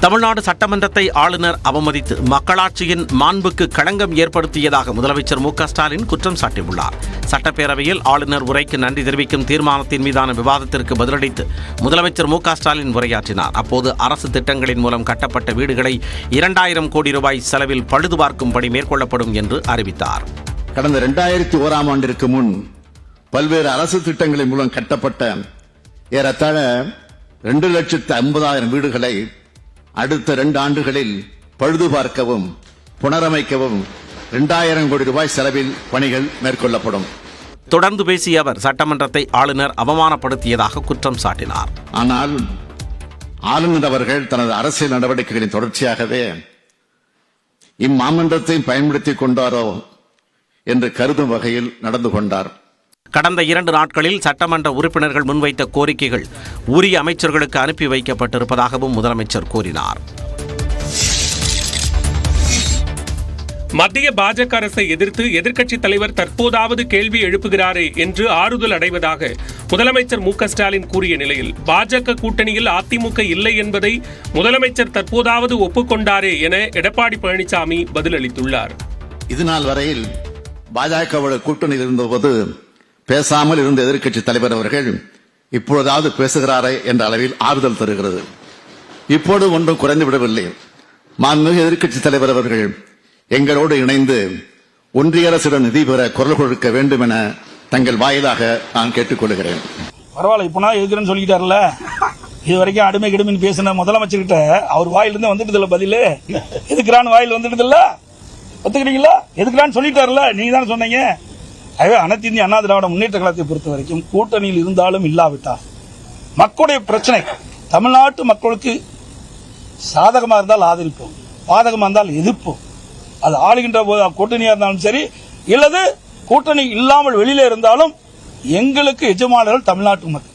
தமிழ்நாடு சட்டமன்றத்தை ஆளுநர் அவமதித்து மக்களாட்சியின் மாண்புக்கு களங்கம் ஏற்படுத்தியதாக முதலமைச்சர் மு.க.ஸ்டாலின் குற்றம் சாட்டியுள்ளார். சட்டப்பேரவையில் ஆளுநர் உரைக்கு நன்றி தெரிவிக்கும் தீர்மானத்தின் மீதான விவாதத்திற்கு பதிலளித்து முதலமைச்சர் மு.க.ஸ்டாலின் உரையாற்றினார். அப்போது அரசு திட்டங்களின் மூலம் கட்டப்பட்ட வீடுகளை 2000 கோடி ரூபாய் செலவில் பழுதுபார்க்கும் பணி மேற்கொள்ளப்படும் என்று அறிவித்தார். கடந்த 2001ஆம் ஆண்டிற்கு முன் பல்வேறு அரசு திட்டங்களின் மூலம் கட்டப்பட்ட ஏறத்தாழ 2,50,000 வீடுகளை அடுத்த 2 ஆண்டுகளில் பழுது பார்க்கவும் புனரமைக்கவும் 2000 கோடி ரூபாய் செலவில் பணிகள் மேற்கொள்ளப்படும். தொடர்ந்து பேசிய அவர் சட்டமன்றத்தை ஆளுநர் அவமானப்படுத்தியதாக குற்றம் சாட்டினார். ஆனால் ஆளுநர் அவர்கள் தனது அரசியல் நடவடிக்கைகளின் தொடர்ச்சியாகவே இம்மாமன்றத்தை பயன்படுத்திக் கொண்டாரோ என்று கருதும் வகையில் நடந்து கொண்டார். கடந்த 2 நாட்களில் சட்டமன்ற உறுப்பினர்கள் முன்வைத்த கோரிக்கைகள் உரிய அமைச்சர்களுக்கு அனுப்பி வைக்கப்பட்டிருப்பதாகவும் முதலமைச்சர் கூறினார். மத்திய பாஜக அரசை எதிர்த்து எதிர்க்கட்சித் தலைவர் தற்போதாவது கேள்வி எழுப்புகிறாரே என்று ஆறுதல் அடைவதாக முதலமைச்சர் மு.க.ஸ்டாலின் கூறிய நிலையில் பாஜக கூட்டணியில் அதிமுக இல்லை என்பதை முதலமைச்சர் தற்போதாவது ஒப்புக்கொண்டாரே என எடப்பாடி பழனிசாமி பதிலளித்துள்ளார். இதுநாள் வரையில் பாஜகவோட கூட்டணியில் இருந்தபோது பேசாமல் இருந்த எதிர்க்கட்சி தலைவர் அவர்கள் இப்பொழுதாவது பேசுகிறாரே என்ற அளவில் ஆறுதல் தருகிறது. இப்போது ஒன்றும் குறைந்துவிடவில்லை. மாண்புமிகு எதிர்க்கட்சி தலைவர் அவர்கள் எங்களோடு இணைந்து ஒன்றிய அரசிடம் நிதி பெற குரல் கொடுக்க வேண்டும் என தங்கள் வாயிலாக நான் கேட்டுக்கொள்கிறேன். பரவாயில்ல, இப்ப நான் எதுக்குறேன்னு சொல்லிட்டார்ல. இது வரைக்கும் அடிமை கிடுமைன்னு பேசின முதலமைச்சர்கிட்ட அவர் வாயிலிருந்து வந்துட்டு இல்ல பதிலு. எதுக்குறான்னு வாயில் வந்துட்டு இல்ல, ஒத்துக்கிறீங்களா? எதுக்குறான்னு சொல்லிட்டார்ல, நீங்க தானே சொன்னீங்க. அனைத்து இந்திய அண்ணா திராவிட முன்னேற்ற கழகத்தை பொறுத்த வரைக்கும் கூட்டணியில் இருந்தாலும் இல்லாவிட்டால் மக்களுடைய பிரச்சனை தமிழ்நாட்டு மக்களுக்கு சாதகமாக இருந்தால் ஆதரிப்போம், பாதகமாக இருந்தால் எதிர்ப்போம். அது ஆளுகின்ற போது கூட்டணியா இருந்தாலும் சரி, இல்லது கூட்டணி இல்லாமல் வெளியில இருந்தாலும் எங்களுக்கு எஜமானர்கள் தமிழ்நாட்டு மக்கள்.